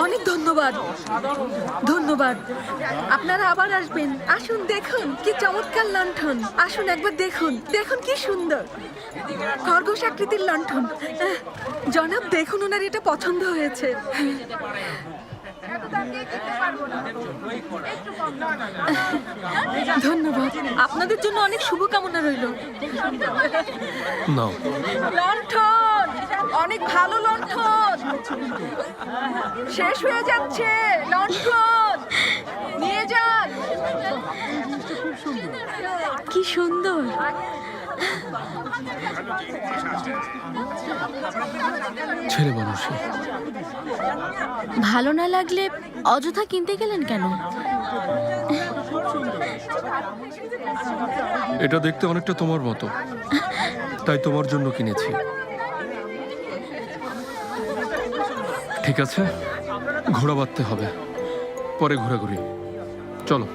অনেক ধন্যবাদ। ধন্যবাদ। আপনারা আবার আসবেন। আসুন দেখুন কি চমৎকার লণ্ঠন। আসুন একবার দেখুন। দেখুন কি সুন্দর খরগোশ আকৃতির লণ্ঠন। জনাব দেখুন, ওনার এটা পছন্দ হয়েছে। ধন্যবাদ। আপনাদের জন্য অনেক শুভকামনা রইল। নাও। লণ্ঠন, অনেক ভালো লণ্ঠন। শেষ হয়ে যাচ্ছে লণ্ঠন, নিয়ে যান। কি সুন্দর। ছেলে মানুষই। ভালো না লাগলে অযথা কিনতে গেলেন কেন? এটা দেখতে অনেকটা তোমার মতো, তাই তোমার জন্য কিনেছি। ঠিক আছে, ঘোড়া বাঁধতে হবে, পরে ঘোরাঘুরি। চলো।